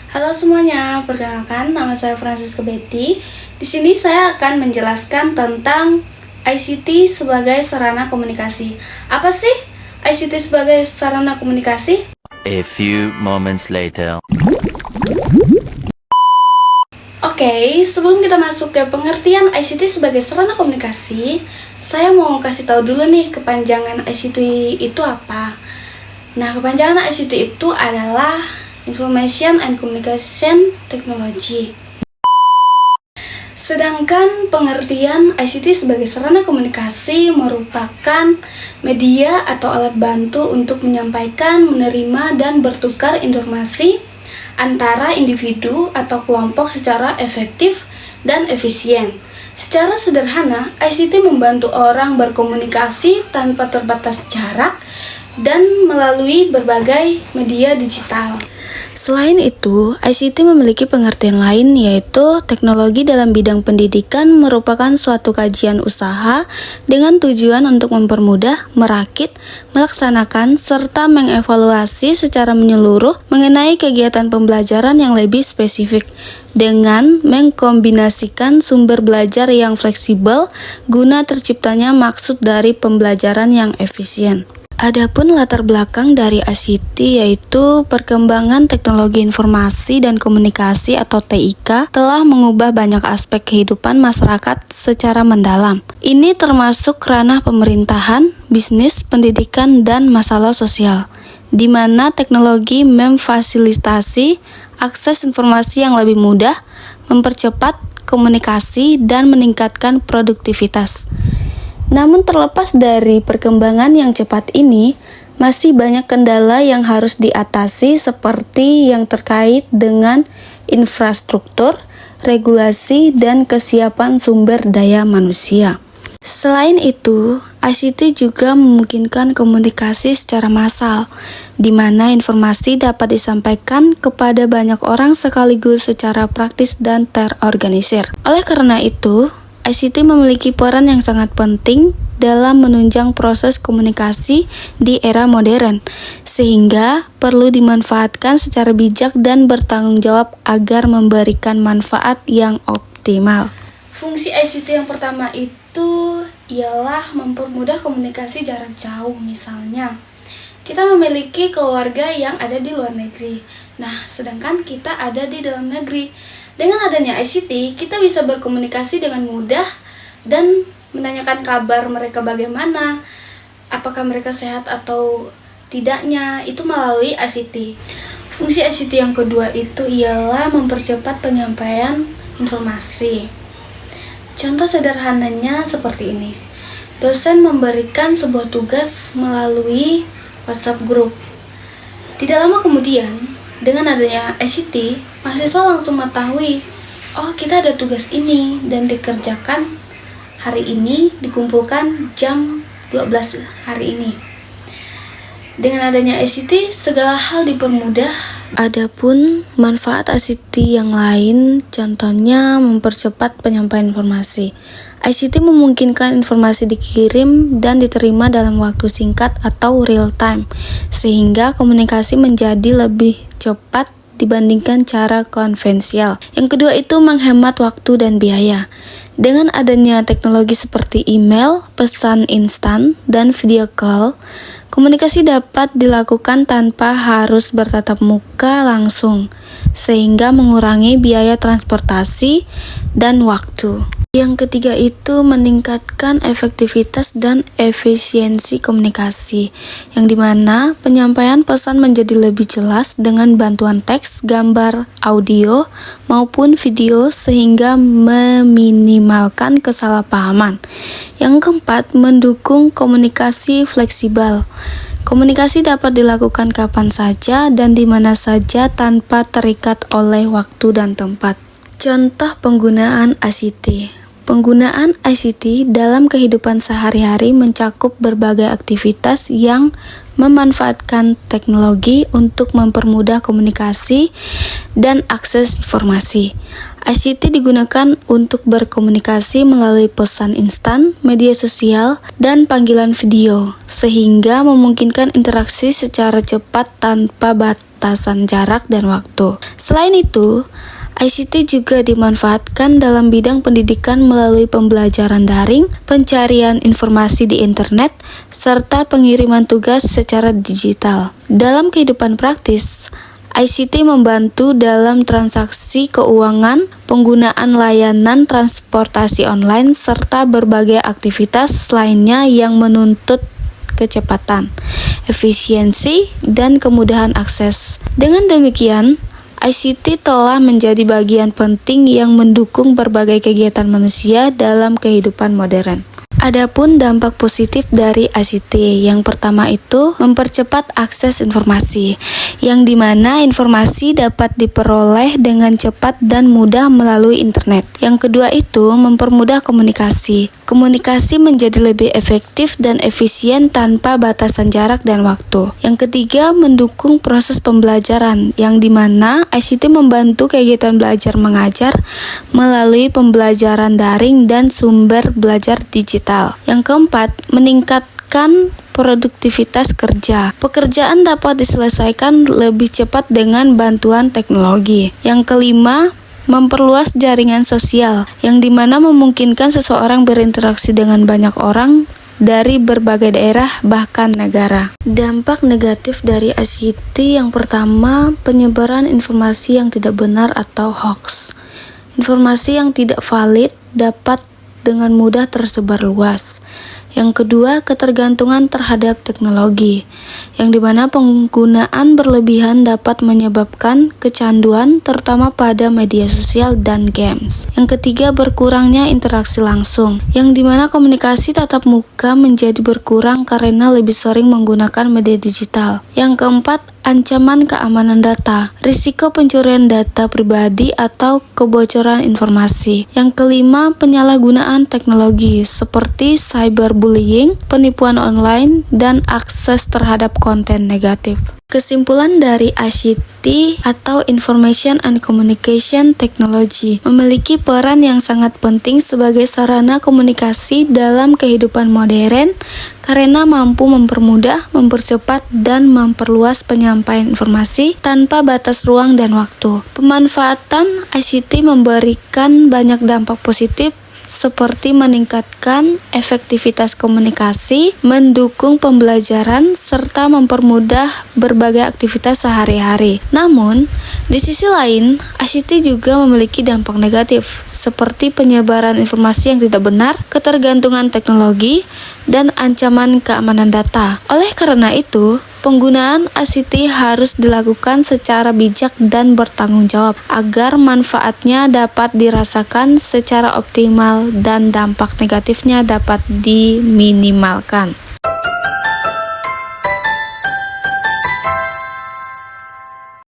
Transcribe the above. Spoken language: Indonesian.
Halo semuanya, perkenalkan nama saya Francisca Betty. Di sini saya akan menjelaskan tentang ICT sebagai sarana komunikasi. Apa sih ICT sebagai sarana komunikasi? A few moments later. Oke, sebelum kita masuk ke pengertian ICT sebagai sarana komunikasi, saya mau kasih tahu dulu nih kepanjangan ICT itu apa. Nah, kepanjangan ICT itu adalah Information and Communication Technology. Sedangkan pengertian ICT sebagai sarana komunikasi merupakan media atau alat bantu untuk menyampaikan, menerima, dan bertukar informasi antara individu atau kelompok secara efektif dan efisien. Secara sederhana, ICT membantu orang berkomunikasi tanpa terbatas jarak dan melalui berbagai media digital. Selain itu, ICT memiliki pengertian lain, yaitu teknologi dalam bidang pendidikan merupakan suatu kajian usaha dengan tujuan untuk mempermudah, merakit, melaksanakan, serta mengevaluasi secara menyeluruh mengenai kegiatan pembelajaran yang lebih spesifik dengan mengkombinasikan sumber belajar yang fleksibel guna terciptanya maksud dari pembelajaran yang efisien. Adapun latar belakang dari ICT yaitu perkembangan teknologi informasi dan komunikasi atau TIK telah mengubah banyak aspek kehidupan masyarakat secara mendalam. Ini termasuk ranah pemerintahan, bisnis, pendidikan, dan masalah sosial, di mana teknologi memfasilitasi akses informasi yang lebih mudah, mempercepat komunikasi, dan meningkatkan produktivitas. Namun terlepas dari perkembangan yang cepat ini, masih banyak kendala yang harus diatasi seperti yang terkait dengan infrastruktur, regulasi, dan kesiapan sumber daya manusia. Selain itu, ICT juga memungkinkan komunikasi secara massal, di mana informasi dapat disampaikan kepada banyak orang sekaligus secara praktis dan terorganisir. Oleh karena itu, ICT memiliki peran yang sangat penting dalam menunjang proses komunikasi di era modern, sehingga perlu dimanfaatkan secara bijak dan bertanggung jawab agar memberikan manfaat yang optimal. Fungsi ICT yang pertama itu ialah mempermudah komunikasi jarak jauh. Misalnya, kita memiliki keluarga yang ada di luar negeri. Nah, sedangkan kita ada di dalam negeri. Dengan adanya ICT, kita bisa berkomunikasi dengan mudah dan menanyakan kabar mereka bagaimana, apakah mereka sehat atau tidaknya, itu melalui ICT. Fungsi ICT yang kedua itu ialah mempercepat penyampaian informasi. Contoh sederhananya seperti ini. Dosen memberikan sebuah tugas melalui WhatsApp group. Tidak lama kemudian, dengan adanya ICT, mahasiswa langsung mengetahui, oh kita ada tugas ini dan dikerjakan hari ini, dikumpulkan jam 12 hari ini. Dengan adanya ICT, segala hal dipermudah. Adapun manfaat ICT yang lain, contohnya mempercepat penyampaian informasi. ICT memungkinkan informasi dikirim dan diterima dalam waktu singkat atau real time, sehingga komunikasi menjadi lebih cepat dibandingkan cara konvensional. Yang kedua itu menghemat waktu dan biaya. Dengan adanya teknologi seperti email, pesan instan, dan video call, komunikasi dapat dilakukan tanpa harus bertatap muka langsung, sehingga mengurangi biaya transportasi dan waktu. Yang ketiga itu meningkatkan efektivitas dan efisiensi komunikasi, yang dimana penyampaian pesan menjadi lebih jelas dengan bantuan teks, gambar, audio, maupun video sehingga meminimalkan kesalahpahaman. Yang keempat, mendukung komunikasi fleksibel. Komunikasi dapat dilakukan kapan saja dan di mana saja tanpa terikat oleh waktu dan tempat. Contoh penggunaan ICT. Penggunaan ICT dalam kehidupan sehari-hari mencakup berbagai aktivitas yang memanfaatkan teknologi untuk mempermudah komunikasi dan akses informasi. ICT digunakan untuk berkomunikasi melalui pesan instan, media sosial, dan panggilan video, sehingga memungkinkan interaksi secara cepat tanpa batasan jarak dan waktu. Selain itu, ICT juga dimanfaatkan dalam bidang pendidikan melalui pembelajaran daring, pencarian informasi di internet, serta pengiriman tugas secara digital. Dalam kehidupan praktis, ICT membantu dalam transaksi keuangan, penggunaan layanan transportasi online, serta berbagai aktivitas lainnya yang menuntut kecepatan, efisiensi, dan kemudahan akses. Dengan demikian, ICT telah menjadi bagian penting yang mendukung berbagai kegiatan manusia dalam kehidupan modern. Adapun dampak positif dari ICT, yang pertama itu mempercepat akses informasi, yang dimana informasi dapat diperoleh dengan cepat dan mudah melalui internet. Yang kedua itu mempermudah komunikasi. Komunikasi menjadi lebih efektif dan efisien tanpa batasan jarak dan waktu. Yang ketiga, mendukung proses pembelajaran, yang dimana ICT membantu kegiatan belajar mengajar melalui pembelajaran daring dan sumber belajar digital. Yang keempat, meningkatkan produktivitas kerja. Pekerjaan dapat diselesaikan lebih cepat dengan bantuan teknologi. Yang kelima, memperluas jaringan sosial, yang dimana memungkinkan seseorang berinteraksi dengan banyak orang dari berbagai daerah bahkan negara. Dampak negatif dari ICT yang pertama, penyebaran informasi yang tidak benar atau hoax. Informasi yang tidak valid dapat dengan mudah tersebar luas. Yang kedua, ketergantungan terhadap teknologi, yang dimana penggunaan berlebihan dapat menyebabkan kecanduan terutama pada media sosial dan games. Yang ketiga, berkurangnya interaksi langsung, yang dimana komunikasi tatap muka menjadi berkurang karena lebih sering menggunakan media digital. Yang keempat, ancaman keamanan data, risiko pencurian data pribadi atau kebocoran informasi. Yang kelima, penyalahgunaan teknologi seperti cyberbullying, penipuan online, dan akses terhadap konten negatif. Kesimpulan dari ICT atau Information and Communication Technology memiliki peran yang sangat penting sebagai sarana komunikasi dalam kehidupan modern karena mampu mempermudah, mempercepat, dan memperluas penyampaian informasi tanpa batas ruang dan waktu. Pemanfaatan ICT memberikan banyak dampak positif seperti meningkatkan efektivitas komunikasi, mendukung pembelajaran, serta mempermudah berbagai aktivitas sehari-hari. Namun, di sisi lain, ICT juga memiliki dampak negatif, seperti penyebaran informasi yang tidak benar, ketergantungan teknologi, dan ancaman keamanan data. Oleh karena itu, penggunaan ICT harus dilakukan secara bijak dan bertanggung jawab agar manfaatnya dapat dirasakan secara optimal dan dampak negatifnya dapat diminimalkan.